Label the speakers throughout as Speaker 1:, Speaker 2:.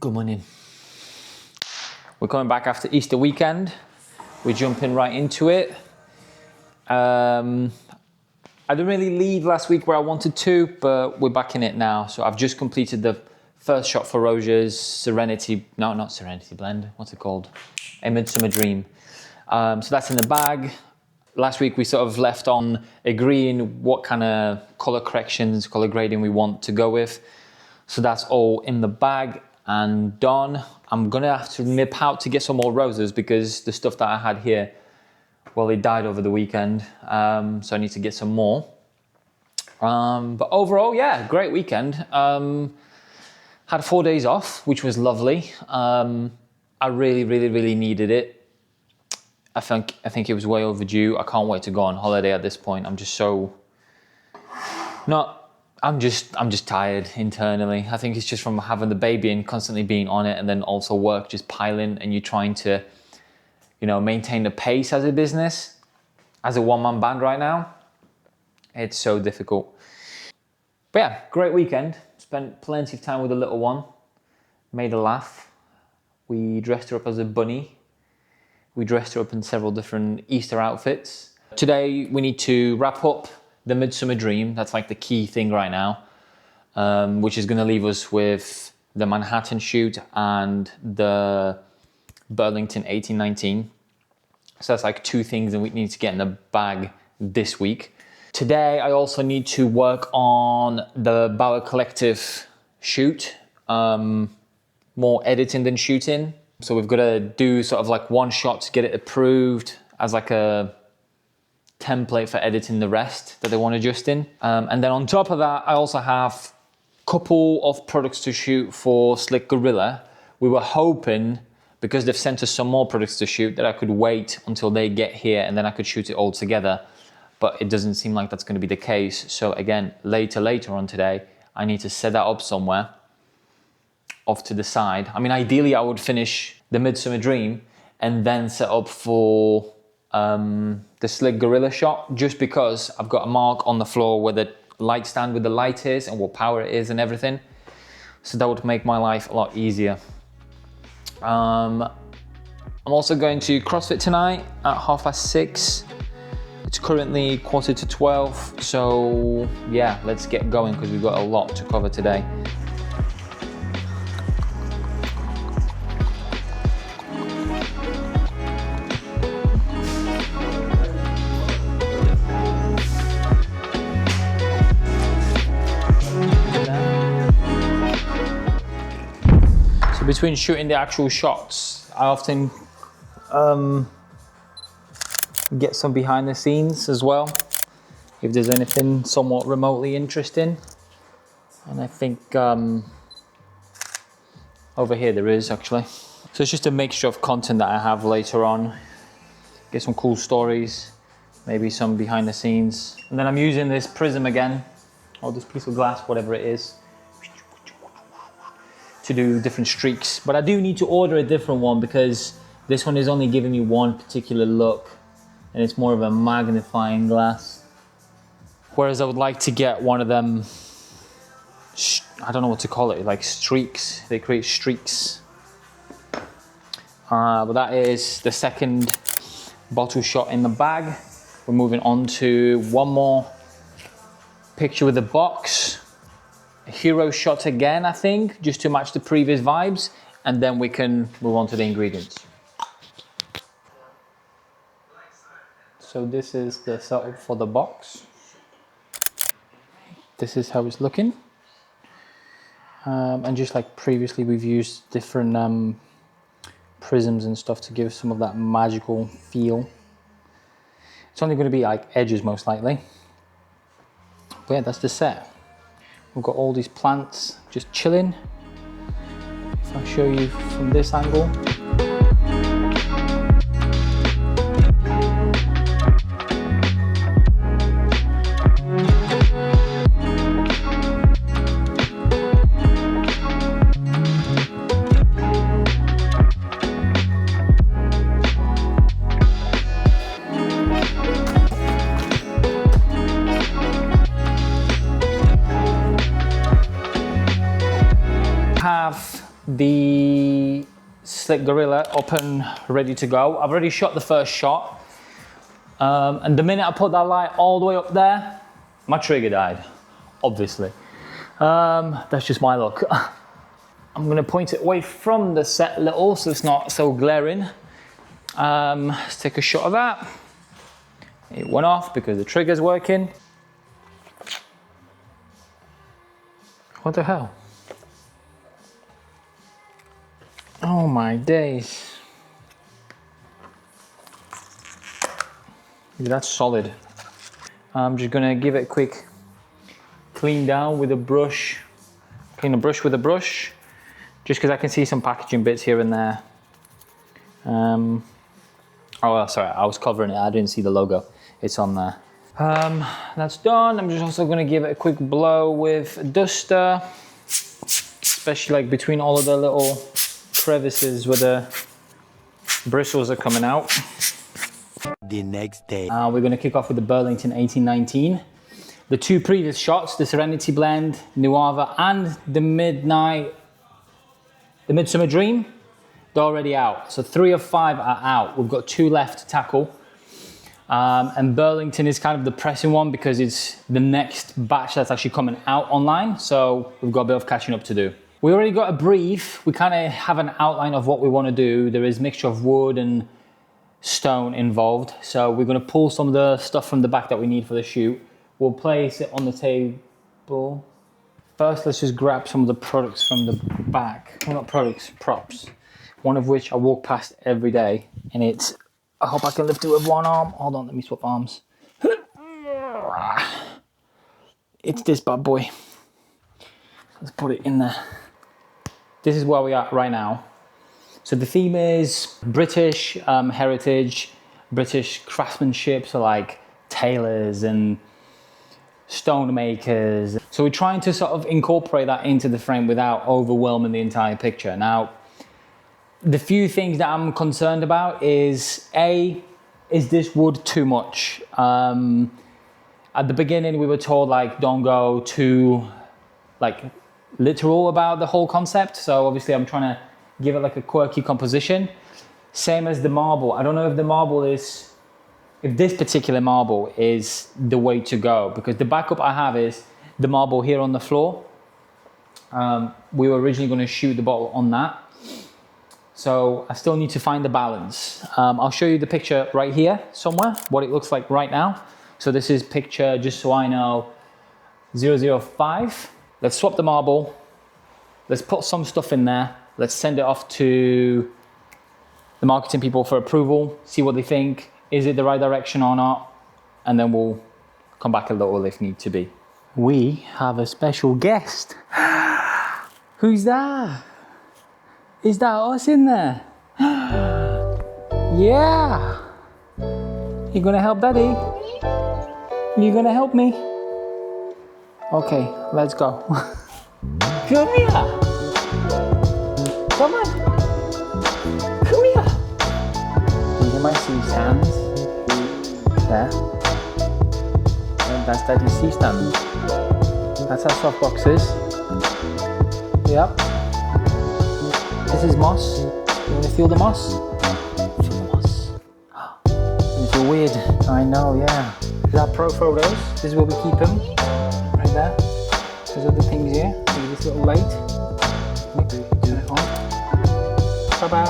Speaker 1: Good morning. We're coming back after Easter weekend. We're jumping right into it. I didn't really leave last week where I wanted to, but we're back in it now. So I've just completed the first shot for Roger's Serenity, no, not Serenity Blend, what's it called? A Midsummer Dream. So that's in the bag. Last week we sort of left on agreeing what kind of color corrections, color grading we want to go with. So that's all in the bag and done. I'm gonna have to nip out to get some more roses because the stuff that I had here, well, it died over the weekend. So I need to get some more. But overall, yeah, great weekend. Had 4 days off, which was lovely. I really needed it. I think it was way overdue. I can't wait to go on holiday at this point. I'm just tired internally. I think it's just from having the baby and constantly being on it, and then also work just piling, and you're trying to, maintain the pace as a business, as a one-man band right now. It's so difficult. But yeah, great weekend. Spent plenty of time with the little one. Made her laugh. We dressed her up as a bunny. We dressed her up in several different Easter outfits. Today we need to wrap up the Midsummer Dream. That's like the key thing right now, which is going to leave us with the Manhattan shoot and the Burlington 1819. So that's like two things that we need to get in the bag this week. Today I also need to work on the Bauer Collective shoot, more editing than shooting. So we've got to do sort of like one shot to get it approved as like a template for editing the rest that they want adjusting. And then on top of that, I also have a couple of products to shoot for Slick Gorilla. We were hoping, because they've sent us some more products to shoot, that I could wait until they get here and then I could shoot it all together. But it doesn't seem like that's going to be the case. So again, later on today, I need to set that up somewhere off to the side. I mean, ideally I would finish the Midsummer Dream and then set up for the Slick Gorilla shot, just because I've got a mark on the floor where the light stand with the light is and what power it is and everything. So that would make my life a lot easier. I'm also going to CrossFit tonight at 6:30. It's currently 11:45, so yeah, let's get going because we've got a lot to cover today. Between shooting the actual shots, I often get some behind the scenes as well, if there's anything somewhat remotely interesting. And I think over here there is actually. So it's just a mixture of content that I have later on. Get some cool stories, maybe some behind the scenes. And then I'm using this prism again, or this piece of glass, whatever it is, to do different streaks. But I do need to order a different one because this one is only giving me one particular look and it's more of a magnifying glass. Whereas I would like to get one of them, I don't know what to call it, like streaks. They create streaks. But that is the second bottle shot in the bag. We're moving on to one more picture with the box. A hero shot again, I think, just to match the previous vibes, and then we can move on to the ingredients. So this is the setup for the box. This is how it's looking. And just like previously, we've used different prisms and stuff to give some of that magical feel. It's only going to be like edges most likely. But yeah, that's the set. We've got all these plants just chilling. If I show you from this angle. the Slick Gorilla up and ready to go. I've already shot the first shot. And the minute I put that light all the way up there, my trigger died, obviously. That's just my luck. I'm gonna point it away from the set a little so it's not so glaring. Let's take a shot of that. It went off because the trigger's working. What the hell? Oh my days. That's solid. I'm just gonna give it a quick clean down with a brush. Clean the brush with a brush, just because I can see some packaging bits here and there. Oh, sorry, I was covering it. I didn't see the logo. It's on there. That's done. I'm just also gonna give it a quick blow with a duster, especially like between all of the little crevices where the bristles are coming out.
Speaker 2: The next day.
Speaker 1: We're gonna kick off with the Burlington 1819. The two previous shots, the Serenity Blend, Nuava, and the Midsummer Dream, they're already out. So 3 of 5 are out. We've got 2 left to tackle. And Burlington is kind of the pressing one because it's the next batch that's actually coming out online. So we've got a bit of catching up to do. We already got a brief. We kind of have an outline of what we want to do. There is a mixture of wood and stone involved. So we're going to pull some of the stuff from the back that we need for the shoot. We'll place it on the table. First, let's just grab some of the products from the back. Well, not products, props. One of which I walk past every day, and it's, I hope I can lift it with one arm. Hold on, let me swap arms. It's this bad boy. Let's put it in there. This is where we are right now. So the theme is British heritage, British craftsmanship, so like tailors and stone makers. So we're trying to sort of incorporate that into the frame without overwhelming the entire picture. Now, the few things that I'm concerned about is is this wood too much? At the beginning, we were told like, don't go too like literal about the whole concept. So obviously I'm trying to give it like a quirky composition. Same as the marble. I don't know if the marble is, if this particular marble is the way to go, because the backup I have is the marble here on the floor. We were originally going to shoot the bottle on that. So I still need to find the balance. I'll show you the picture right here somewhere, what it looks like right now. So this is picture, just so I know, 005. Let's swap the marble. Let's put some stuff in there. Let's send it off to the marketing people for approval, see what they think. Is it the right direction or not? And then we'll come back a little if need to be. We have a special guest. Who's that? Is that us in there? Yeah. You gonna help Daddy? You gonna help me? Okay, let's go. Come here. Come on. Come here. These are my sea stands. There. And that's Daddy's sea stand. That's our soft boxes. Yep. This is moss. You want to feel the moss? Feel the moss. You feel weird. I know, yeah. These are pro photos. This is where we keep them. Right there. There's other things here. Look at this little light. Turn it on. Ta-da!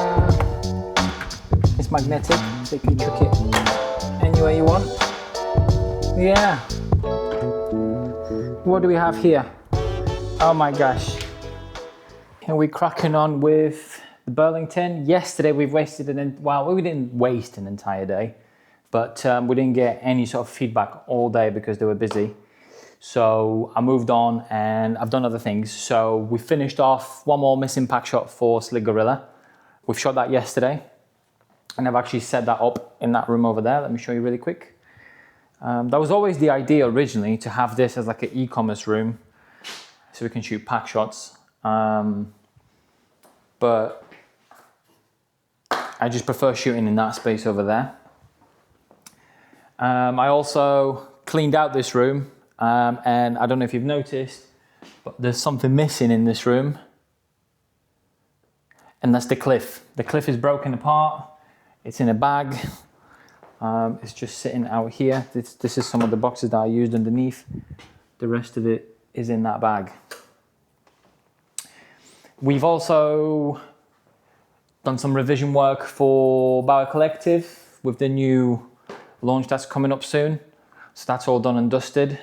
Speaker 1: It's magnetic, so you can chuck it anywhere you want. Yeah. What do we have here? Oh my gosh. Here we're cracking on with the Burlington. Yesterday we've wasted well, we didn't waste an entire day, but we didn't get any sort of feedback all day because they were busy. So I moved on and I've done other things. So we finished off one more missing pack shot for Slick Gorilla. We've shot that yesterday and I've actually set that up in that room over there. Let me show you really quick. That was always the idea originally, to have this as like an e-commerce room so we can shoot pack shots. But I just prefer shooting in that space over there. I also cleaned out this room, and I don't know if you've noticed, but there's something missing in this room. And that's the cliff. The cliff is broken apart. It's in a bag. It's just sitting out here. This is some of the boxes that I used underneath. The rest of it is in that bag. We've also done some revision work for Bauer Collective with the new launch that's coming up soon. So that's all done and dusted.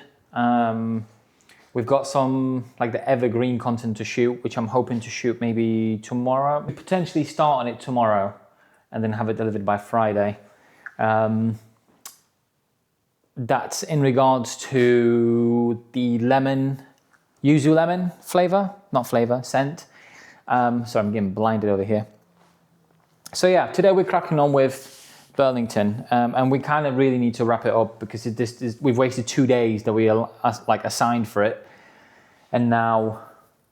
Speaker 1: We've got some like the evergreen content to shoot, which I'm hoping to shoot maybe tomorrow. We potentially start on it tomorrow and then have it delivered by Friday. That's in regards to the yuzu lemon scent. So I'm getting blinded over here. So yeah, today we're cracking on with Burlington, and we kind of really need to wrap it up because we've wasted 2 days that we assigned for it, and now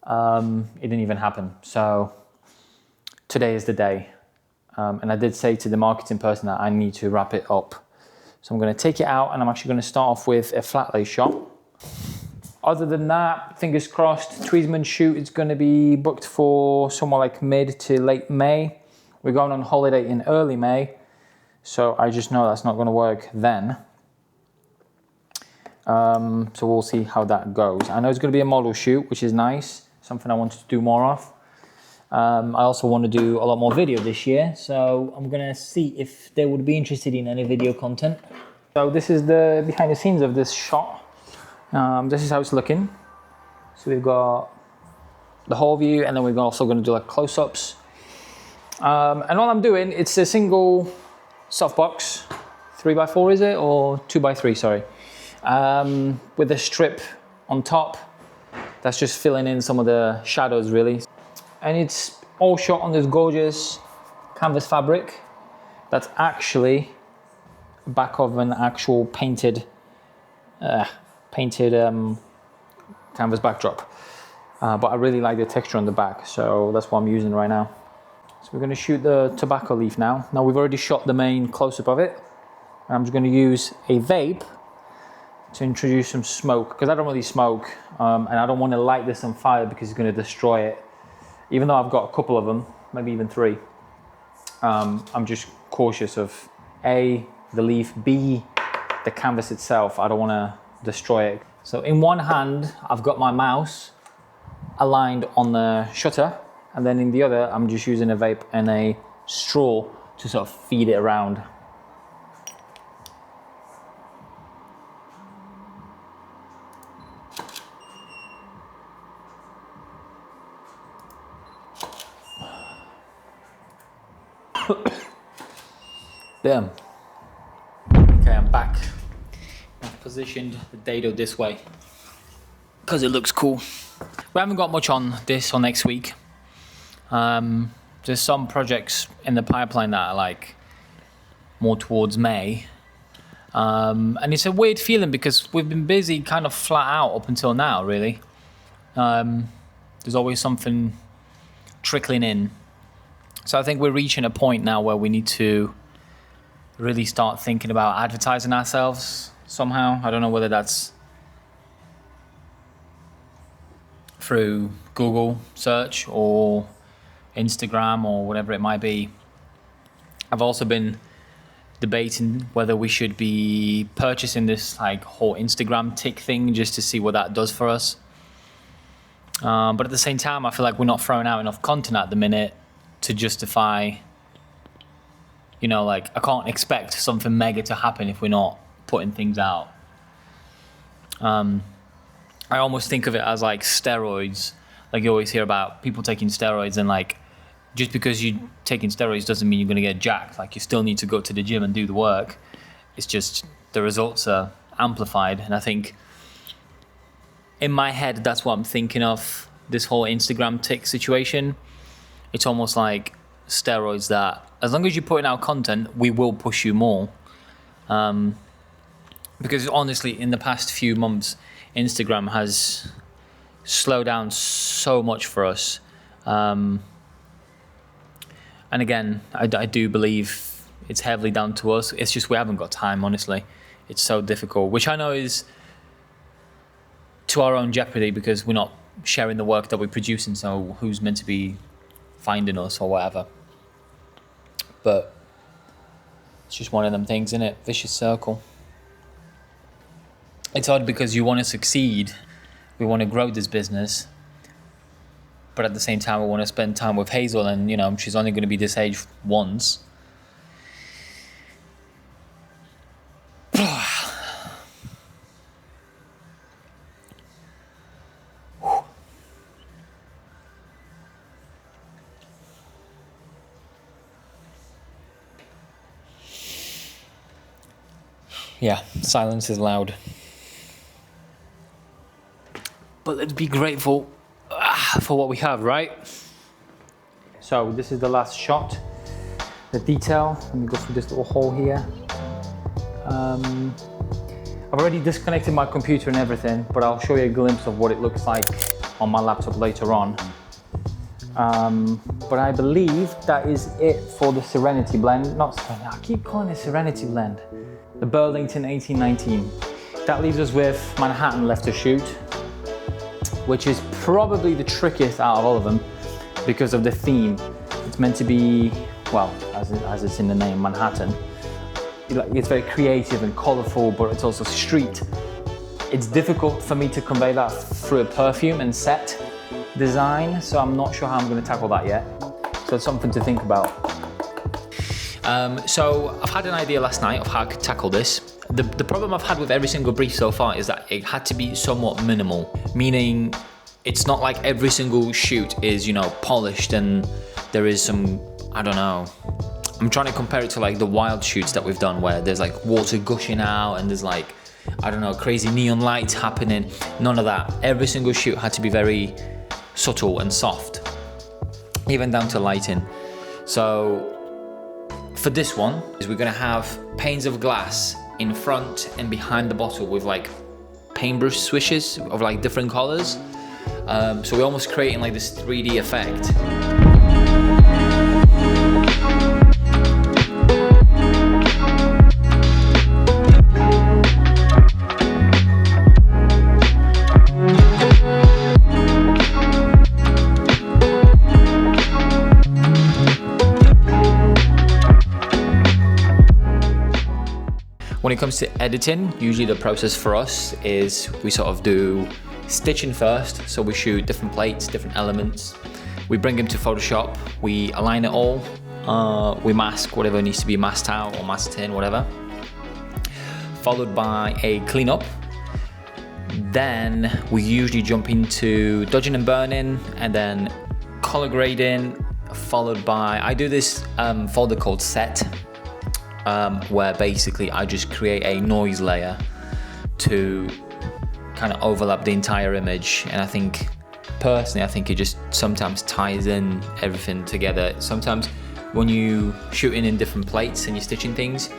Speaker 1: it didn't even happen. So today is the day, and I did say to the marketing person that I need to wrap it up. So I'm going to take it out, and I'm actually going to start off with a flat lay shot. Other than that, fingers crossed, Tweedsman shoot is going to be booked for somewhere like mid to late May. We're going on holiday in early May. So I just know that's not going to work then. So we'll see how that goes. I know it's going to be a model shoot, which is nice. Something I wanted to do more of. I also want to do a lot more video this year. So I'm going to see if they would be interested in any video content. So this is the behind the scenes of this shot. This is how it's looking. So we've got the whole view, and then we're also going to do like close-ups. And all I'm doing, it's a single softbox, 3x4 is it, or 2x3, sorry, with a strip on top that's just filling in some of the shadows really. And it's all shot on this gorgeous canvas fabric that's actually back of an actual painted canvas backdrop, but I really like the texture on the back, so that's what I'm using right now. So we're going to shoot the tobacco leaf now. Now we've already shot the main close-up of it. I'm just going to use a vape to introduce some smoke, because I don't really smoke, and I don't want to light this on fire because it's going to destroy it. Even though I've got a couple of them, maybe even 3, I'm just cautious of A, the leaf, B, the canvas itself. I don't want to destroy it. So in one hand, I've got my mouse aligned on the shutter, and then in the other, I'm just using a vape and a straw to sort of feed it around. Damn. Okay, I'm back. I've positioned the dado this way because it looks cool. We haven't got much on this or next week. There's some projects in the pipeline that are like more towards May. And it's a weird feeling because we've been busy kind of flat out up until now, really. There's always something trickling in. So I think we're reaching a point now where we need to really start thinking about advertising ourselves somehow. I don't know whether that's through Google search or Instagram or whatever it might be. I've also been debating whether we should be purchasing this like whole Instagram tick thing just to see what that does for us. But at the same time, I feel like we're not throwing out enough content at the minute to justify, you know, like I can't expect something mega to happen if we're not putting things out. I almost think of it as like steroids. Like you always hear about people taking steroids, and like just because you're taking steroids doesn't mean you're going to get jacked. Like you still need to go to the gym and do the work. It's just the results are amplified. And I think in my head, that's what I'm thinking of this whole Instagram tick situation. It's almost like steroids that as long as you're putting out content, we will push you more. Because honestly, in the past few months, Instagram has slowed down so much for us. And again, I do believe it's heavily down to us. It's just we haven't got time, honestly. It's so difficult, which I know is to our own jeopardy because we're not sharing the work that we're producing. So who's meant to be finding us or whatever. But it's just one of them things, isn't it? Vicious circle. It's hard because you want to succeed. We want to grow this business. But at the same time, we want to spend time with Hazel, and, you know, she's only going to be this age once. Yeah, silence is loud. But let's be grateful for what we have, right? So this is the last shot. The detail, let me go through this little hole here. I've already disconnected my computer and everything, but I'll show you a glimpse of what it looks like on my laptop later on. But I believe that is it for the Serenity blend. Not Serenity, I keep calling it Serenity blend. The Burlington 1819. That leaves us with Manhattan left to shoot, which is probably the trickiest out of all of them because of the theme. It's meant to be, well, as it's in the name, Manhattan. It's very creative and colorful, but it's also street. It's difficult for me to convey that through a perfume and set design, so I'm not sure how I'm going to tackle that yet. So it's something to think about. So I've had an idea last night of how I could tackle this. The problem I've had with every single brief so far is that it had to be somewhat minimal, meaning it's not like every single shoot is, you know, polished and there is some, I don't know. I'm trying to compare it to like the wild shoots that we've done where there's like water gushing out and there's like, I don't know, crazy neon lights happening. None of that. Every single shoot had to be very subtle and soft, even down to lighting. So for this one, we're gonna have panes of glass in front and behind the bottle with like paintbrush swishes of like different colors. So we're almost creating like this 3D effect. When it comes to editing, usually the process for us is we sort of do stitching first. So we shoot different plates, different elements. We bring them to Photoshop. We align it all. We mask whatever needs to be masked out or masked in, whatever. Followed by a cleanup. Then we usually jump into dodging and burning and then color grading, followed by, I do this folder called set. Where basically I just create a noise layer to kind of overlap the entire image, and I think personally it just sometimes ties in everything together. Sometimes when you shooting in different plates and you're stitching things,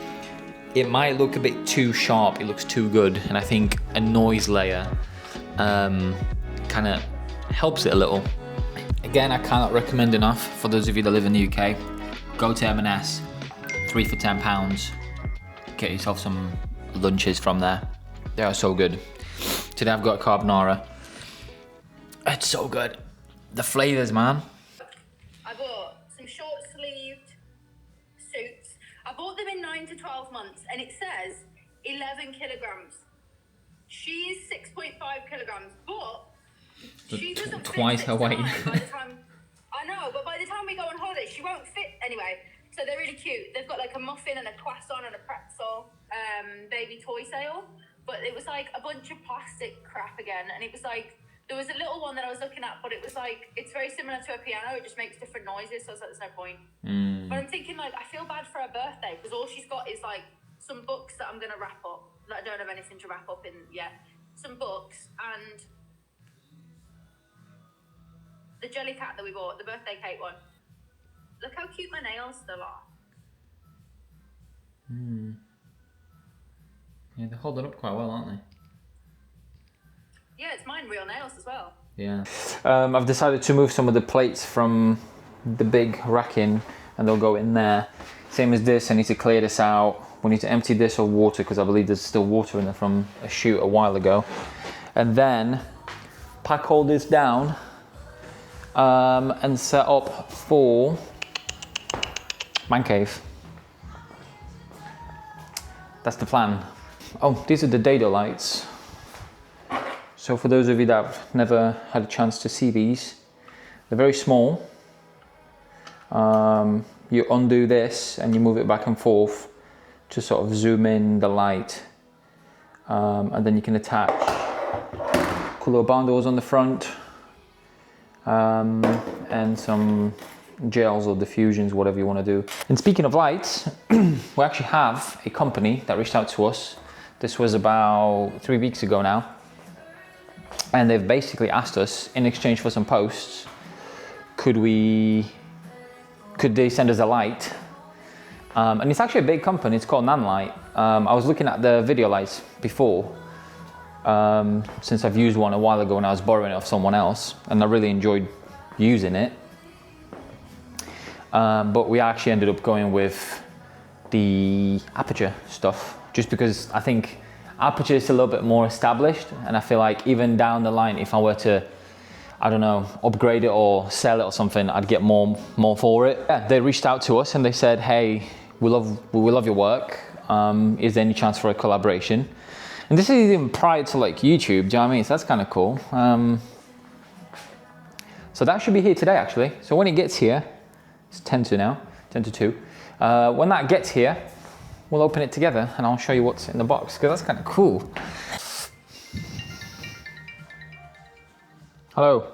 Speaker 1: it might look a bit too sharp, it looks too good, and I think a noise layer kind of helps it a little. Again, I cannot recommend enough for those of you that live in the UK, go to M&S. 3 for £10. Get yourself some lunches from there. They are so good. Today I've got carbonara. It's so good. The flavors, man.
Speaker 3: I bought some short-sleeved suits. I bought them in 9 to 12 months, and it says 11 kilograms. She's 6.5 kilograms, but she doesn't
Speaker 1: twice
Speaker 3: fit
Speaker 1: her weight.
Speaker 3: I know, but by the time we go on holiday, she won't fit anyway. So they're really cute. They've got like a muffin and a croissant and a pretzel baby toy sale. But it was like a bunch of plastic crap again. And it was like, there was a little one that I was looking at, but it was like, it's very similar to a piano. It just makes different noises. So I was like, there's no point. But I'm thinking like, I feel bad for her birthday because all she's got is like some books that I'm going to wrap up. That I don't have anything to wrap up in yet. Some books and the jelly cat that we bought, the birthday cake one. Look how cute my nails still are.
Speaker 1: Yeah, they're holding up quite well, aren't they?
Speaker 3: Yeah, it's mine real nails as well.
Speaker 1: Yeah. I've decided to move some of the plates from the big racking and they'll go in there. Same as this, I need to clear this out. We need to empty this of water because I believe there's still water in there from a shoot a while ago. And then pack all this down and set up for man cave. That's the plan. Oh, these are the dado lights. So for those of you that have never had a chance to see these, they're very small. You undo this and you move it back and forth to sort of zoom in the light. And then you can attach cool little bundles on the front, and some gels or diffusions, whatever you want to do. And speaking of lights, we actually have a company that reached out to us. This was about 3 weeks ago now. And they've basically asked us, in exchange for some posts, could they send us a light? And it's actually a big company, it's called Nanlite. I was looking at the video lights before, since I've used one a while ago when I was borrowing it off someone else, and I really enjoyed using it. But we actually ended up going with the Aperture stuff, just because I think Aperture is a little bit more established, and I feel like even down the line, if I were to, I don't know, upgrade it or sell it or something, I'd get more for it. Yeah, they reached out to us and they said, hey, we love your work. Is there any chance for a collaboration? And this is even prior to like YouTube, do you know what I mean? So that's kind of cool. So that should be here today actually. So when it gets here, it's 10 to now, 10 to 2. When that gets here, we'll open it together and I'll show you what's in the box, because that's kind of cool. Hello.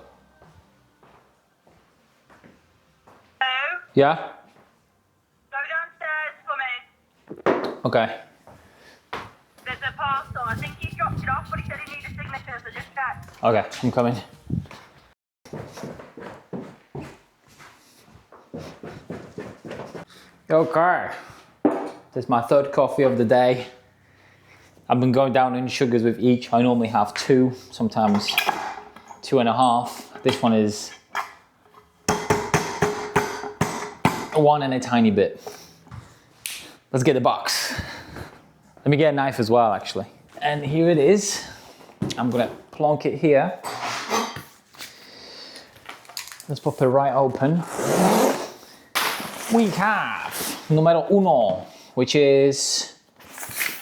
Speaker 4: Hello?
Speaker 1: Yeah?
Speaker 4: Go downstairs for me.
Speaker 1: Okay.
Speaker 4: There's a parcel. I think he dropped it off, but he said he needed a signature, so just check.
Speaker 1: Okay, I'm coming. Okay. This is my third coffee of the day. I've been going down in sugars with each. I normally have 2, sometimes 2.5. This one is 1 and a tiny bit. Let's get the box. Let me get a knife as well, actually. And here it is. I'm gonna plonk it here. Let's pop it right open. We have numero uno, which is,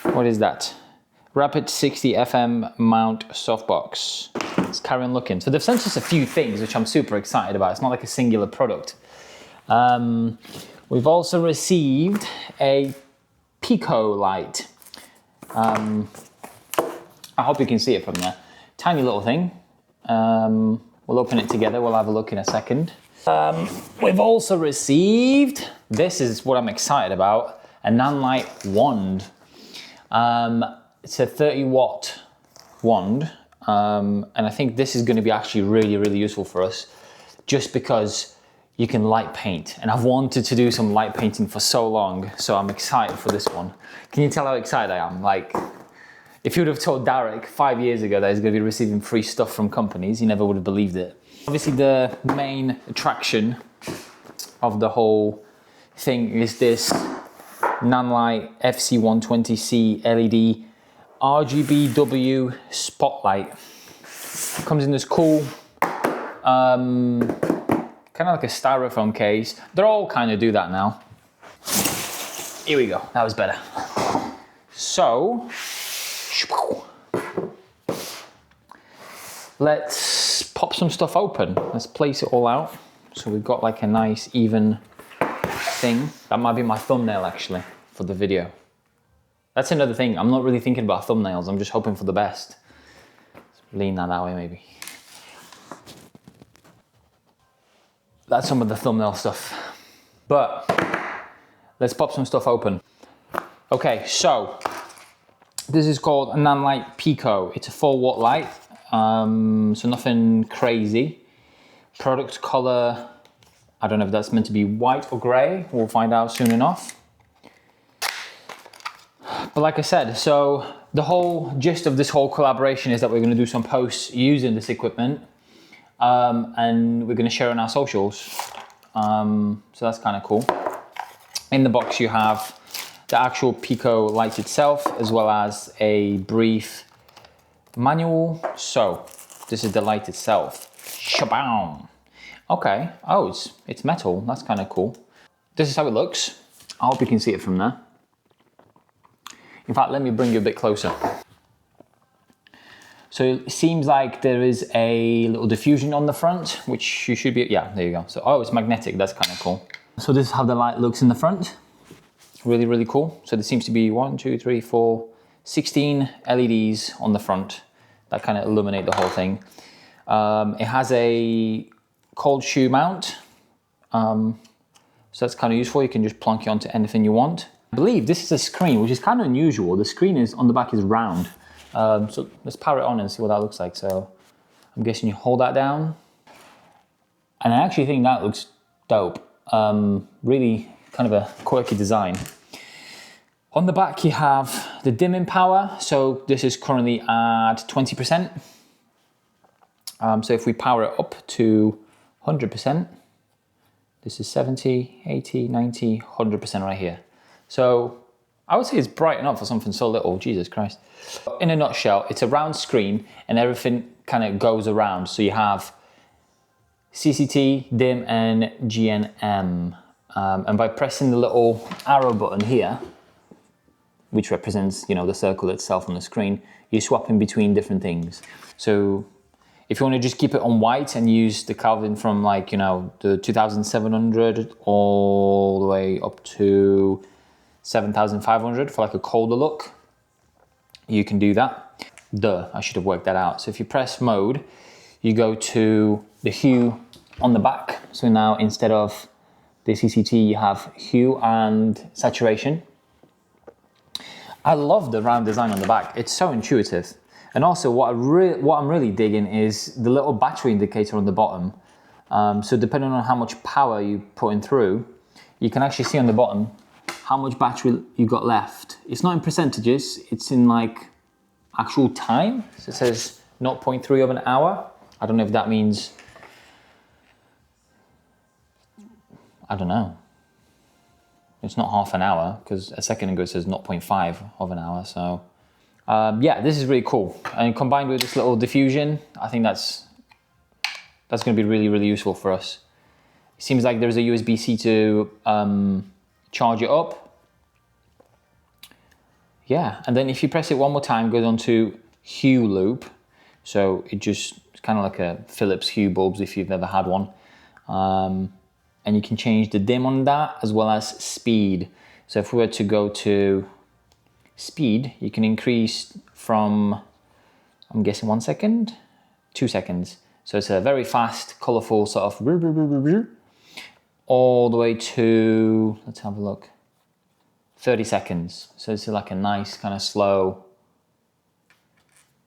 Speaker 1: what is that? Rapid 60 FM mount softbox. Let's carry on looking. So they've sent us a few things, which I'm super excited about. It's not like a singular product. We've also received a Pico light. I hope you can see it from there. Tiny little thing. We'll open it together. We'll have a look in a second. We've also received, this is what I'm excited about, a Nanlite wand. It's a 30 watt wand. And I think this is going to be actually really, really useful for us, just because you can light paint. And I've wanted to do some light painting for so long, so I'm excited for this one. Can you tell how excited I am? Like, if you would have told Derek 5 years ago that he's going to be receiving free stuff from companies, he never would have believed it. Obviously, the main attraction of the whole thing is this Nanlite FC120C LED RGBW spotlight. It comes in this cool, kind of like a styrofoam case. They're all kind of do that now. Here we go, that was better. So, let's pop some stuff open. Let's place it all out. So we've got like a nice even thing. That might be my thumbnail actually for the video. That's another thing. I'm not really thinking about thumbnails. I'm just hoping for the best. Let's lean that way maybe. That's some of the thumbnail stuff. But let's pop some stuff open. Okay, so this is called a Nanlite Pico. It's a 4 watt light, so nothing crazy. Product color, I don't know if that's meant to be white or gray. We'll find out soon enough. But like I said, so the whole gist of this whole collaboration is that we're going to do some posts using this equipment, and we're going to share on our socials. So that's kind of cool. In the box you have the actual Pico light itself, as well as a brief manual. So this is the light itself. Shabam! Okay, oh, it's metal. That's kind of cool. This is how it looks. I hope you can see it from there. In fact, let me bring you a bit closer. So it seems like there is a little diffusion on the front, which you should be, yeah, there you go. So, oh, it's magnetic, that's kind of cool. So this is how the light looks in the front. Really, really cool. So there seems to be 16 LEDs on the front that kind of illuminate the whole thing. It has a cold shoe mount. So that's kind of useful. You can just plonk it onto anything you want. I believe this is a screen, which is kind of unusual. The screen is on the back is round. So let's power it on and see what that looks like. So I'm guessing you hold that down. And I actually think that looks dope. Really kind of a quirky design. On the back you have the dimming power. So this is currently at 20%. So if we power it up to 100%, this is 70, 80, 90, 100% right here. So I would say it's bright enough for something so little, Jesus Christ. In a nutshell, it's a round screen and everything kind of goes around. So you have CCT, DIM and GNM. And by pressing the little arrow button here, which represents, you know, the circle itself on the screen, you swap in between different things. So if you want to just keep it on white and use the Kelvin from like, you know, the 2700 all the way up to 7500 for like a colder look, you can do that. I should have worked that out. So if you press mode, you go to the hue on the back. So now instead of the CCT, you have hue and saturation. I love the round design on the back. It's so intuitive. And also what I'm really digging is the little battery indicator on the bottom. So depending on how much power you put in through, you can actually see on the bottom how much battery you got left. It's not in percentages, it's in like actual time. So it says 0.3 of an hour. I don't know if that means, I don't know. It's not half an hour because a second ago it says 0.5 of an hour. So yeah, this is really cool. And combined with this little diffusion, I think that's going to be really, really useful for us. It seems like there's a USB-C to charge it up. Yeah, and then if you press it one more time, it goes on to hue loop. So it's kind of like a Philips hue bulbs if you've never had one. And you can change the dim on that as well as speed. So if we were to go to speed, you can increase from, I'm guessing 1 second, 2 seconds. So it's a very fast, colorful sort of all the way to, let's have a look, 30 seconds. So it's like a nice kind of slow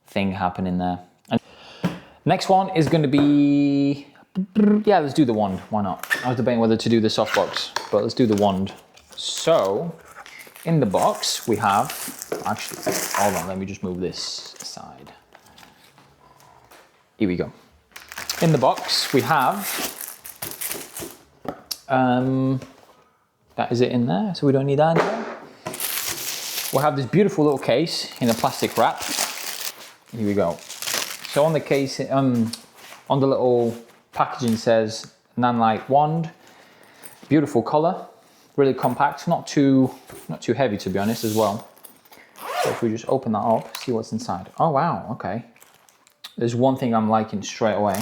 Speaker 1: thing happening there. And next one is going to be, yeah, let's do the wand. Why not? I was debating whether to do the softbox, but let's do the wand. So in the box we have, actually, hold on, let me just move this aside. Here we go. In the box we have, that is it in there, so we don't need that anymore. We'll have this beautiful little case in a plastic wrap. Here we go. So on the case, on the little packaging says Nanlite wand. Beautiful color, really compact, not too heavy to be honest as well. So if we just open that up, see what's inside. Oh wow, okay. There's one thing I'm liking straight away.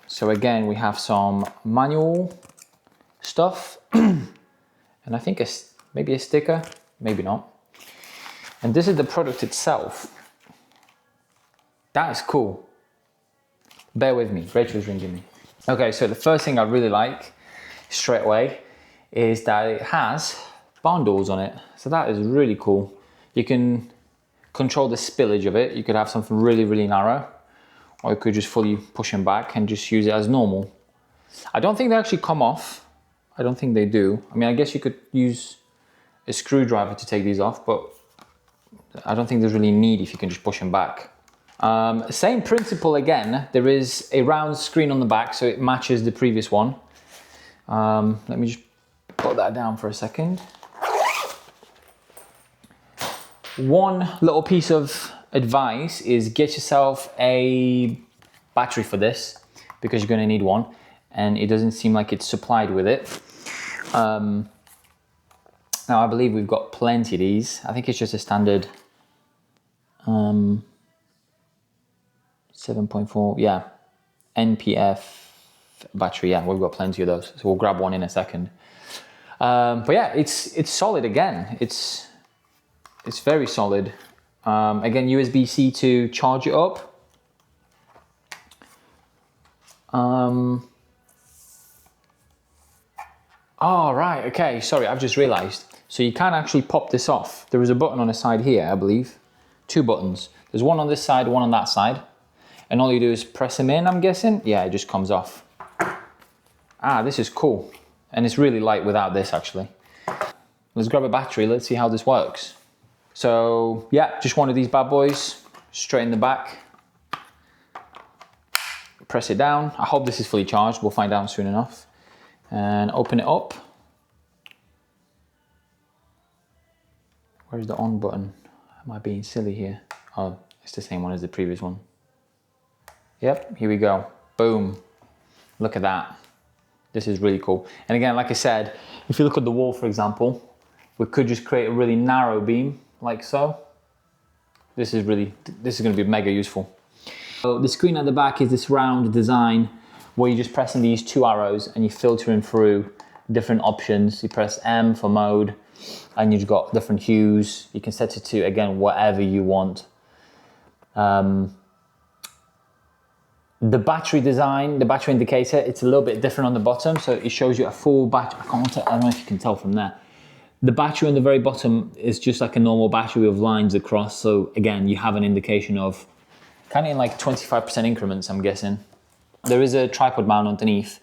Speaker 1: So again, we have some manual stuff, and I think maybe a sticker, maybe not. And this is the product itself. That is cool. Bear with me, Rachel's ringing me. Okay, so the first thing I really like straight away is that it has barn doors on it. So that is really cool. You can control the spillage of it. You could have something really, really narrow, or you could just fully push them back and just use it as normal. I don't think they actually come off. I don't think they do. I mean, I guess you could use a screwdriver to take these off, but I don't think there's really need if you can just push them back. Same principle again. There is a round screen on the back, so it matches the previous one. Let me just put that down for a second. One little piece of advice is get yourself a battery for this. because you're going to need one, and it doesn't seem like it's supplied with it. Now I believe we've got plenty of these. I think it's just a standard 7.4, yeah, NPF battery. Yeah, we've got plenty of those, so we'll grab one in a second. But yeah, it's solid again. It's very solid. Again, USB-C to charge it up. Oh, right, okay, sorry, I've just realized. So you can actually pop this off. There is a button on the side here, I believe. 2 buttons. There's one on this side, one on that side. And all you do is press them in, I'm guessing. Yeah, it just comes off. Ah, this is cool. And it's really light without this, actually. Let's grab a battery, let's see how this works. So, yeah, just one of these bad boys, straight in the back. Press it down. I hope this is fully charged. We'll find out soon enough. And open it up. Where's the on button? Am I being silly here? Oh, it's the same one as the previous one. Yep, here we go. Boom. Look at that. This is really cool. And again, like I said, if you look at the wall, for example, we could just create a really narrow beam, like so. This is going to be mega useful. So the screen at the back is this round design where you're just pressing these 2 arrows and you're filtering through different options. You press M for mode and you've got different hues. You can set it to, again, whatever you want. The battery design, the battery indicator, it's a little bit different on the bottom. So it shows you a full battery. I don't know if you can tell from there. The battery on the very bottom is just like a normal battery with lines across. So again, you have an indication of kind of in like 25% increments, I'm guessing. There is a tripod mount underneath,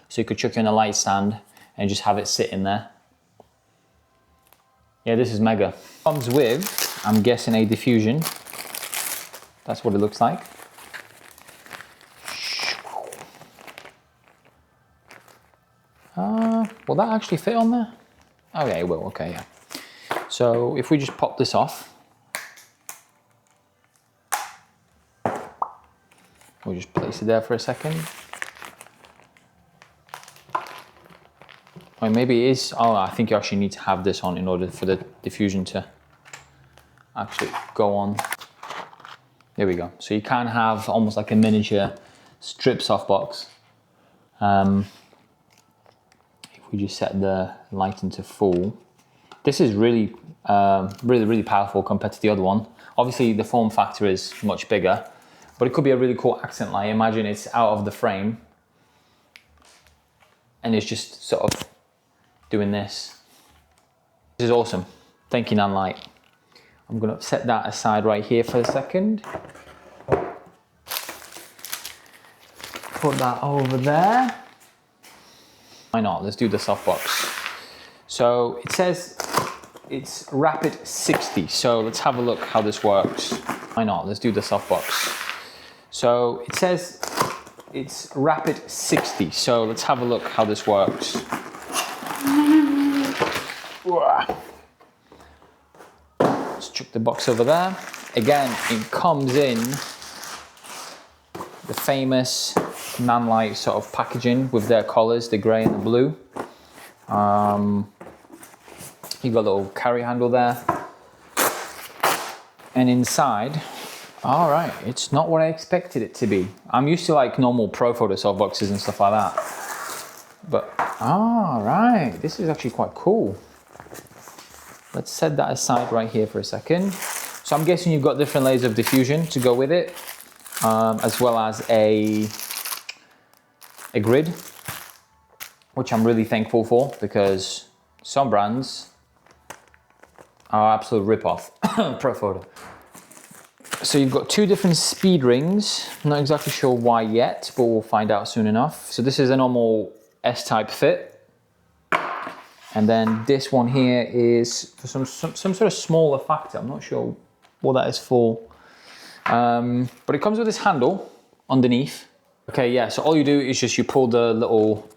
Speaker 1: so you could chuck it in a light stand and just have it sit in there. Yeah, this is mega. Comes with, I'm guessing, a diffusion. That's what it looks like. Will that actually fit on there? Okay, it will, okay, yeah. So if we just pop this off, we'll just place it there for a second. Or maybe it is, oh, I think you actually need to have this on in order for the diffusion to actually go on. There we go. So you can have almost like a miniature strip softbox. If we just set the light into full, this is really, really powerful compared to the other one. Obviously the form factor is much bigger, but it could be a really cool accent light. Imagine it's out of the frame and it's just sort of doing this. This is awesome. Thank you, Nanlite. I'm gonna set that aside right here for a second. Put that over there. Why not? Let's do the softbox. So it says it's rapid 60. So let's have a look how this works. Why not? Let's do the softbox. So it says it's rapid 60. So let's have a look how this works. Let's chuck the box over there. Again, it comes in the famous Nanlite sort of packaging with their colours, the grey and the blue. You've got a little carry handle there. And inside, all right, it's not what I expected it to be. I'm used to like normal Pro Photo softboxes and stuff like that. But, all right, this is actually quite cool. Let's set that aside right here for a second. So I'm guessing you've got different layers of diffusion to go with it, as well as a grid, which I'm really thankful for because some brands are absolute rip-off. Pro Photo. So you've got 2 different speed rings. I'm not exactly sure why yet, but we'll find out soon enough. So this is a normal S-type fit. And then this one here is for some sort of smaller factor. I'm not sure what that is for. But it comes with this handle underneath. Okay, yeah, so all you do is just you pull the little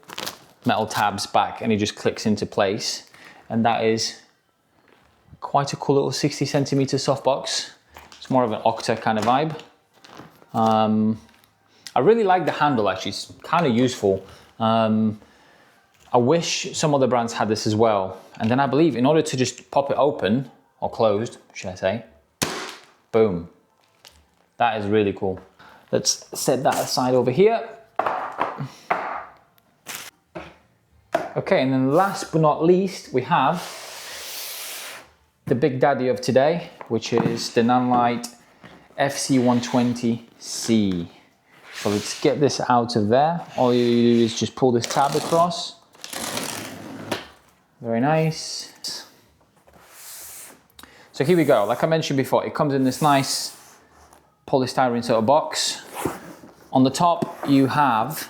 Speaker 1: metal tabs back and it just clicks into place. And that is quite a cool little 60 centimeter softbox. It's more of an Octa kind of vibe. I really like the handle actually, it's kind of useful. I wish some other brands had this as well. And then I believe in order to just pop it open, or closed, should I say, boom. That is really cool. Let's set that aside over here. Okay, and then last but not least, we have the big daddy of today, which is the Nanlite FC120C. So let's get this out of there. All you do is just pull this tab across. Very nice. So here we go. Like I mentioned before, it comes in this nice polystyrene sort of box. On the top, you have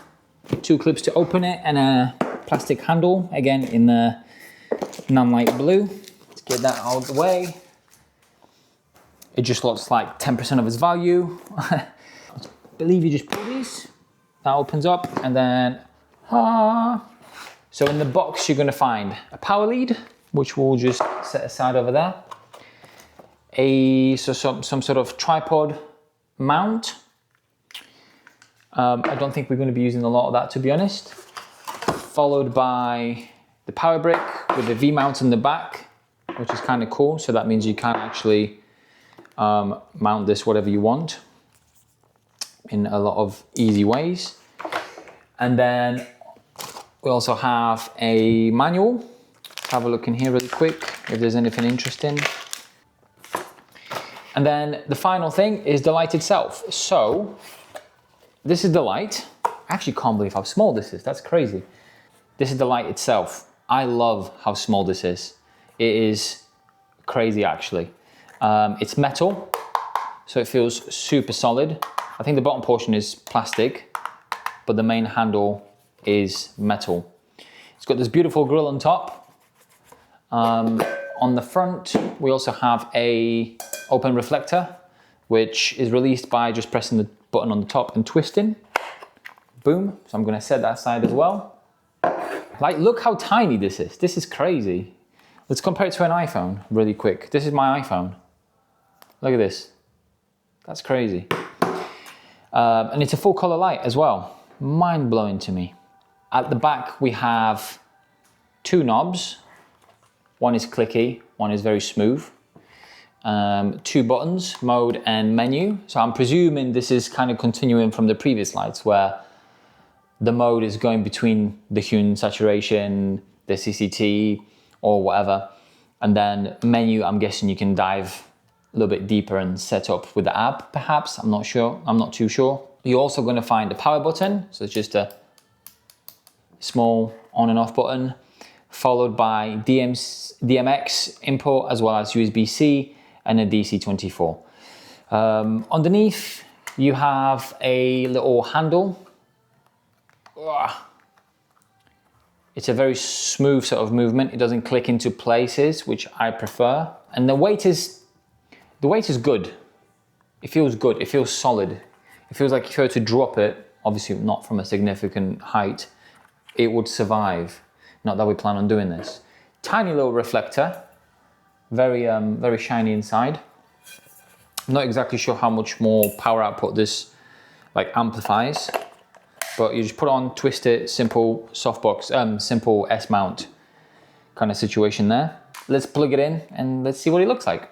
Speaker 1: 2 clips to open it and a plastic handle, again in the Nanlite blue. Let's get that out of the way. It just looks like 10% of its value. I believe you just pull these, that opens up, and then, so in the box you're gonna find a power lead, which we'll just set aside over there. Some sort of tripod mount. I don't think we're going to be using a lot of that, to be honest. Followed by the power brick with the V-mount in the back, which is kind of cool. So that means you can actually mount this whatever you want in a lot of easy ways. And then we also have a manual. Let's have a look in here really quick if there's anything interesting. And then the final thing is the light itself. So this is the light. I actually can't believe how small this is. That's crazy. This is the light itself. I love how small this is. It is crazy actually. It's metal, so it feels super solid. I think the bottom portion is plastic, but the main handle is metal. It's got this beautiful grille on top. On the front, we also have a open reflector, which is released by just pressing the button on the top and twisting. Boom. So I'm gonna set that aside as well. Like, look how tiny this is. This is crazy. Let's compare it to an iPhone really quick. This is my iPhone. Look at this. That's crazy. And it's a full color light as well. Mind blowing to me. At the back, we have 2 knobs. One is clicky, one is very smooth. 2 buttons, mode and menu. So I'm presuming this is kind of continuing from the previous lights where the mode is going between the hue and saturation, the CCT or whatever. And then menu, I'm guessing you can dive a little bit deeper and set up with the app perhaps. I'm not sure, I'm not too sure. You're also going to find a power button. So it's just a small on and off button, followed by DMX input as well as USB-C and a DC24. Underneath you have a little handle. It's a very smooth sort of movement. It doesn't click into places, which I prefer. And the weight is good. It feels good, it feels solid. It feels like if you were to drop it, obviously not from a significant height, it would survive. Not that we plan on doing this. Tiny little reflector, very shiny inside. I'm not exactly sure how much more power output this like amplifies, but you just put it on, twist it, simple softbox, simple S mount kind of situation there. Let's plug it in and let's see what it looks like.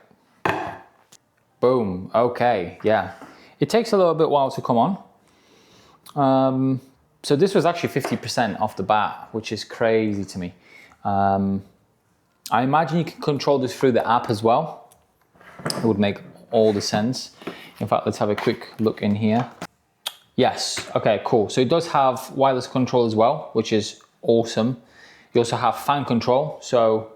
Speaker 1: Boom, okay, yeah. It takes a little bit while to come on. So this was actually 50% off the bat, which is crazy to me. I imagine you can control this through the app as well. It would make all the sense. In fact, let's have a quick look in here. Yes, okay, cool. So it does have wireless control as well, which is awesome. You also have fan control. So,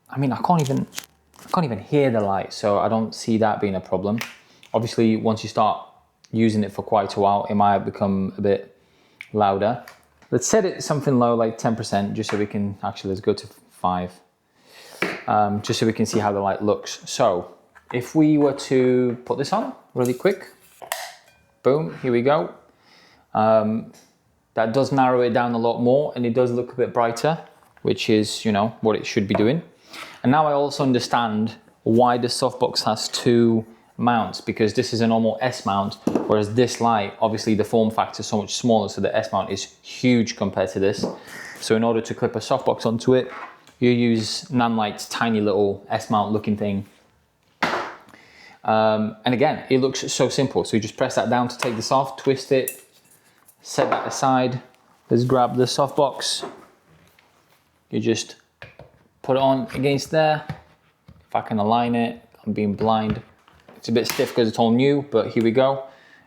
Speaker 1: I mean, I can't even hear the light, so I don't see that being a problem. Obviously, once you start using it for quite a while, it might become a bit louder. Let's set it something low, like 10%, just so we can, actually, let's go to 5. Just so we can see how the light looks. So, if we were to put this on really quick, boom, here we go. That does narrow it down a lot more, and it does look a bit brighter, which is, you know, what it should be doing. And now I also understand why the softbox has 2 mounts, because this is a normal S mount, whereas this light, obviously the form factor is so much smaller, so the S mount is huge compared to this. So in order to clip a softbox onto it, you use Nanlite's tiny little S mount looking thing. And again, it looks so simple. So you just press that down to take this off, twist it, set that aside. Let's grab the softbox. You just put it on against there. If I can align it, I'm being blind. It's a bit stiff because it's all new, but here we go.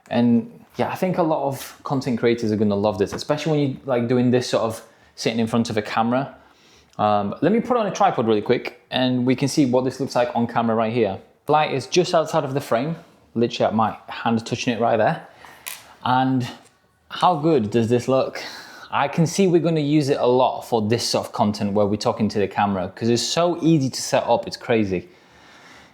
Speaker 1: And yeah, I think a lot of content creators are gonna love this, especially when you like doing this sort of sitting in front of a camera. Let me put it on a tripod really quick and we can see what this looks like on camera right here. The light is just outside of the frame, literally at my hand touching it right there. And how good does this look? I can see we're gonna use it a lot for this sort of content where we're talking to the camera, because it's so easy to set up, it's crazy.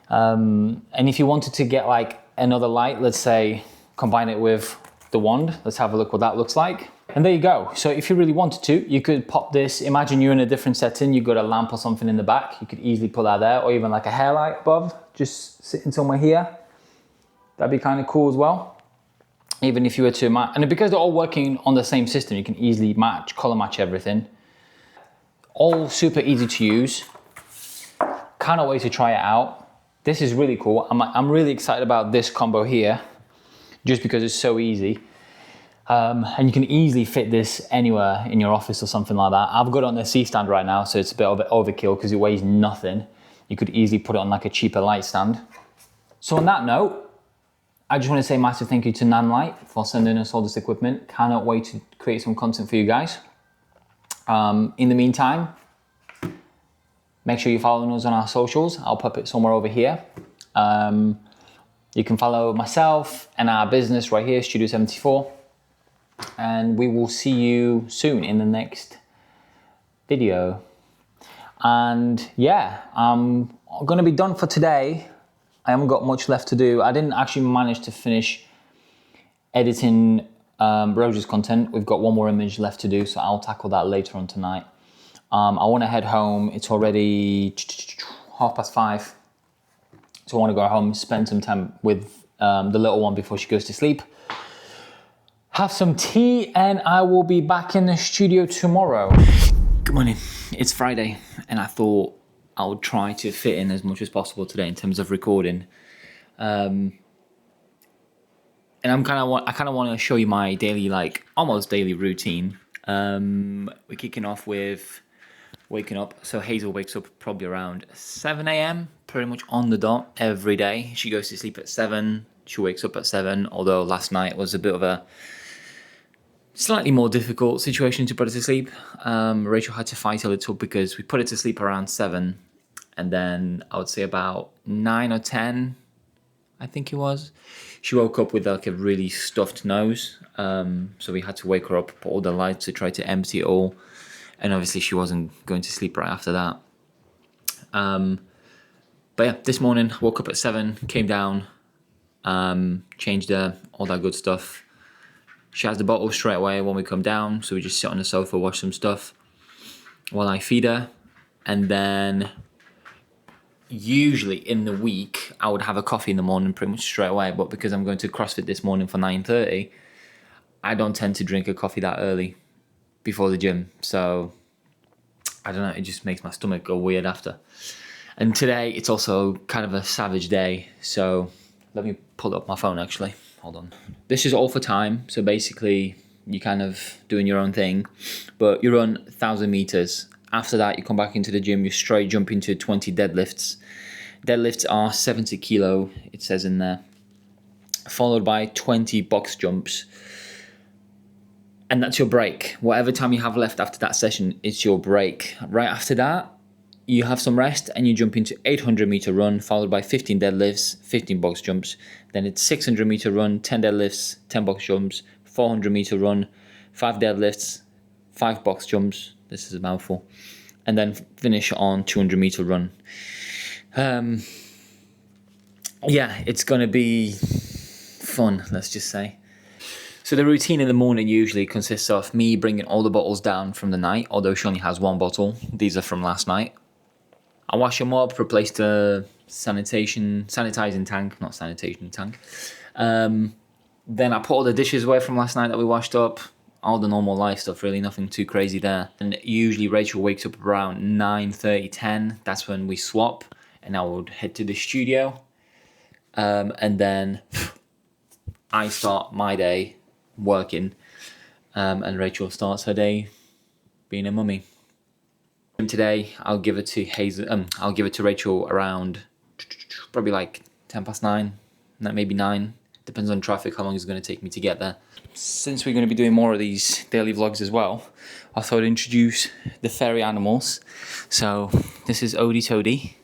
Speaker 1: And if you wanted to get like another light, let's say combine it with the wand, let's have a look what that looks like. And there you go. So if you really wanted to, you could pop this, imagine you're in a different setting, you've got a lamp or something in the back, you could easily put that there, or even like a hair light above, just sitting somewhere here. That'd be kind of cool as well. Even if you were to match, and because they're all working on the same system, you can easily match, color match everything. All super easy to use. Can't wait to try it out. This is really cool. I'm really excited about this combo here, just because it's so easy. And you can easily fit this anywhere in your office or something like that. I've got it on the C-stand right now, so it's a bit of an overkill because it weighs nothing. You could easily put it on like a cheaper light stand. So on that note, I just want to say a massive thank you to Nanlite for sending us all this equipment. Cannot wait to create some content for you guys. In the meantime, make sure you're following us on our socials. I'll pop it somewhere over here. You can follow myself and our business right here, Studio 74. And we will see you soon in the next video. And yeah, I'm gonna be done for today. I haven't got much left to do. I didn't actually manage to finish editing Rose's content. We've got one more image left to do, so I'll tackle that later on tonight. I wanna head home. It's already 5:30. So I wanna go home, spend some time with the little one before she goes to sleep. Have some tea, and I will be back in the studio tomorrow. Good morning, it's Friday, and I thought I would try to fit in as much as possible today in terms of recording. And I kind of want to show you my daily, like almost daily routine. We're kicking off with waking up. So Hazel wakes up probably around 7 a.m, pretty much on the dot every day. She goes to sleep at 7, she wakes up at 7, although last night was a bit of a slightly more difficult situation to put her to sleep. Rachel had to fight a little because we put her to sleep around 7, and then I would say about 9 or 10, I think it was, she woke up with like a really stuffed nose. So we had to wake her up, put all the lights to try to empty it all. And obviously she wasn't going to sleep right after that. But yeah, this morning, woke up at 7, came down, changed her, all that good stuff. She has the bottle straight away when we come down, so we just sit on the sofa, watch some stuff while I feed her. And then usually in the week, I would have a coffee in the morning pretty much straight away, but because I'm going to CrossFit this morning for 9:30, I don't tend to drink a coffee that early before the gym. So I don't know, it just makes my stomach go weird after. And today it's also kind of a savage day, so let me pull up my phone actually. Hold on. This is all for time. So basically you're kind of doing your own thing, but you run 1,000 meters. After that, you come back into the gym, you straight jump into 20 deadlifts. Deadlifts are 70 kilo, it says in there, followed by 20 box jumps. And that's your break. Whatever time you have left after that session, it's your break. Right after that, you have some rest and you jump into 800 meter run, followed by 15 deadlifts, 15 box jumps. Then it's 600 meter run, 10 deadlifts, 10 box jumps, 400 meter run, 5 deadlifts, 5 box jumps. This is a mouthful. And then finish on 200 meter run. Yeah, it's gonna be fun, let's just say. So the routine in the morning usually consists of me bringing all the bottles down from the night, although she only has one bottle. These are from last night. I wash them up, replace the sanitizing tank, not sanitation tank. Then I put all the dishes away from last night that we washed up. All the normal life stuff, really, nothing too crazy there. And usually Rachel wakes up around 9:30, 10. That's when we swap, and I would head to the studio. And then I start my day working, and Rachel starts her day being a mummy. And today I'll give it to Rachel around probably like 9:10, maybe 9. Depends on traffic, how long it's going to take me to get there. Since we're going to be doing more of these daily vlogs as well, I thought I'd introduce the fairy animals. So this is Odie Toady.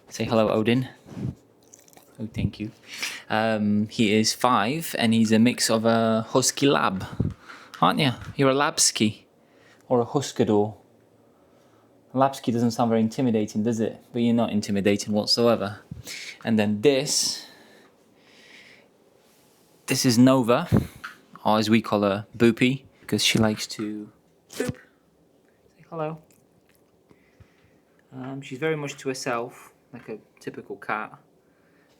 Speaker 1: Say hello, Odin. Oh, thank you. He is 5 and he's a mix of a husky lab, aren't you? You're a labsky or a huskador. Lapsky doesn't sound very intimidating, does it? But you're not intimidating whatsoever. And then this is Nova, or as we call her, Boopy, because she likes to boop. Say hello. She's very much to herself, like a typical cat.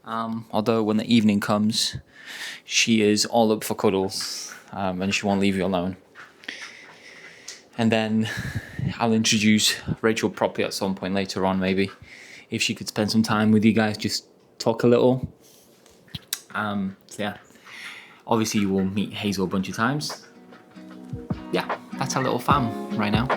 Speaker 1: Although when the evening comes, she is all up for cuddles, and she won't leave you alone. And then I'll introduce Rachel properly at some point later on, maybe, if she could spend some time with you guys, just talk a little. So yeah, obviously you will meet Hazel a bunch of times. Yeah, that's our little fam right now.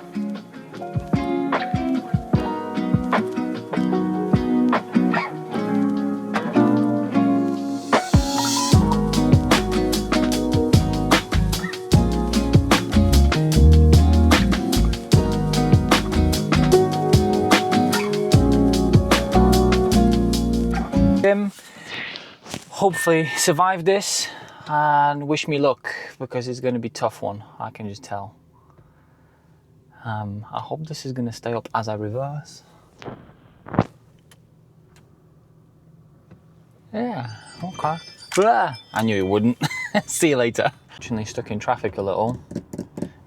Speaker 1: Hopefully survive this and wish me luck, because it's going to be a tough one, I can just tell. I hope this is going to stay up as I reverse. Yeah, okay. Blah. I knew it wouldn't. See you later. Actually stuck in traffic a little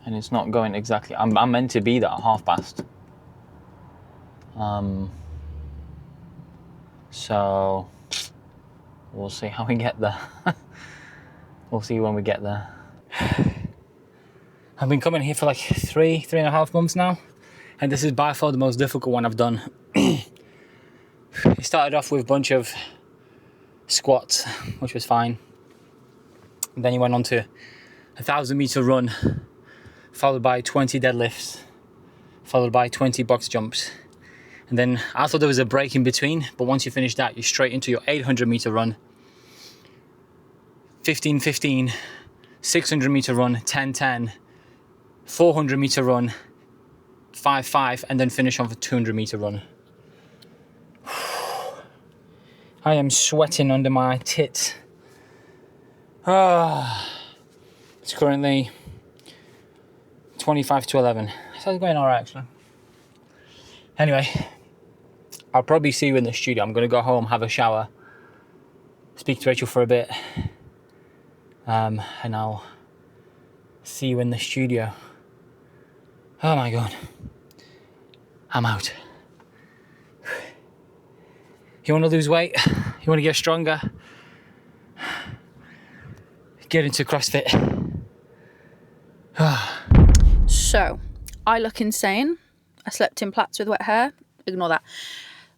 Speaker 1: and it's not going exactly. I'm meant to be there at 1:30. So we'll see how we get there. We'll see when we get there. I've been coming here for like 3.5 months now, and this is by far the most difficult one I've done. It started off with a bunch of squats, which was fine. And then you went on to 1,000-meter run, followed by 20 deadlifts, followed by 20 box jumps. And then I thought there was a break in between, but once you finish that, you're straight into your 800-meter run, 15-15, 600-meter run, 10-10, 400-meter run, 5-5, and then finish on for 200-meter run. I am sweating under my tits. It's currently 25-11. So it's going all right, actually. Anyway, I'll probably see you in the studio. I'm going to go home, have a shower, speak to Rachel for a bit, and I'll see you in the studio. Oh my God. I'm out. You want to lose weight? You want to get stronger? Get into CrossFit.
Speaker 3: So, I look insane. I slept in plaits with wet hair. Ignore that.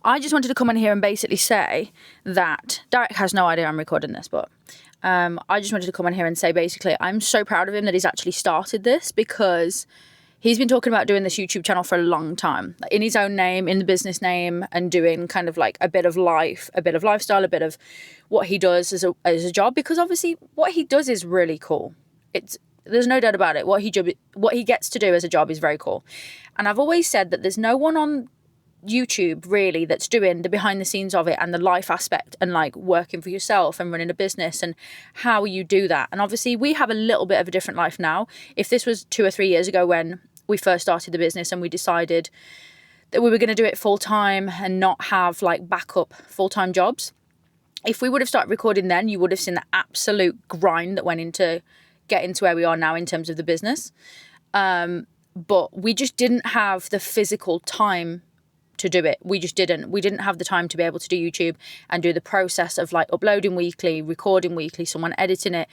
Speaker 3: I just wanted to come in here and basically say that Derek has no idea I'm recording this, but I just wanted to come in here and say basically I'm so proud of him that he's actually started this, because he's been talking about doing this YouTube channel for a long time, in his own name, in the business name, and doing kind of like a bit of life, a bit of lifestyle, a bit of what he does as a job, because obviously what he does is really cool. There's no doubt about it. What he gets to do as a job is very cool. And I've always said that there's no one on YouTube really that's doing the behind the scenes of it and the life aspect and like working for yourself and running a business and how you do that. And obviously we have a little bit of a different life now. If this was 2 or 3 years ago when we first started the business and we decided that we were going to do it full time and not have like backup full-time jobs, if we would have started recording then, you would have seen the absolute grind that went into getting to where we are now in terms of the business. But we just didn't have the physical time
Speaker 5: to do it. We just didn't. We didn't have the time to be able to do YouTube and do the process of like uploading weekly, recording weekly, someone editing it.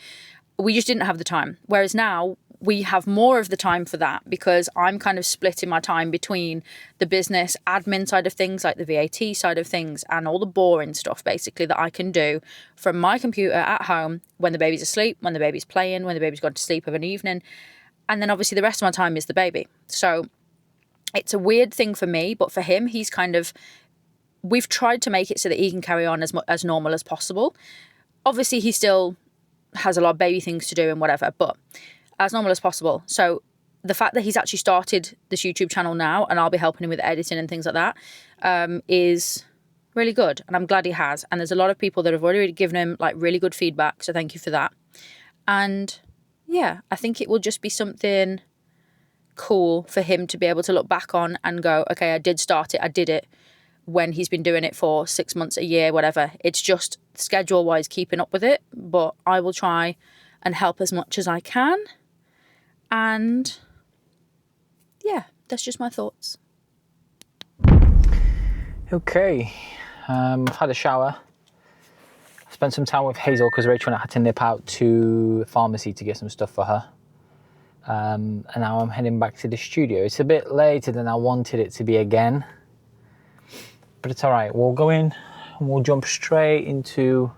Speaker 5: We just didn't have the time. Whereas now we have more of the time for that, because I'm kind of splitting my time between the business admin side of things, like the VAT side of things, and all the boring stuff basically that I can do from my computer at home when the baby's asleep, when the baby's playing, when the baby's gone to sleep of an evening. And then obviously the rest of my time is the baby. So it's a weird thing for me, but for him, he's kind of, we've tried to make it so that he can carry on as normal as possible. Obviously he still has a lot of baby things to do and whatever, but as normal as possible. So the fact that he's actually started this YouTube channel now, and I'll be helping him with editing and things like that, is really good. And I'm glad he has. And there's a lot of people that have already given him like really good feedback. So thank you for that. And yeah, I think it will just be something cool for him to be able to look back on and go, okay, I did start it. I did it when he's been doing it for 6 months, a year, whatever. It's just schedule wise keeping up with it. But I will try and help as much as I can. And yeah, that's just my thoughts.
Speaker 1: Okay, I've had a shower. I spent some time with Hazel because Rachel and I had to nip out to the pharmacy to get some stuff for her. And now I'm heading back to the studio. It's a bit later than I wanted it to be again, but it's all right. We'll go in and we'll jump straight into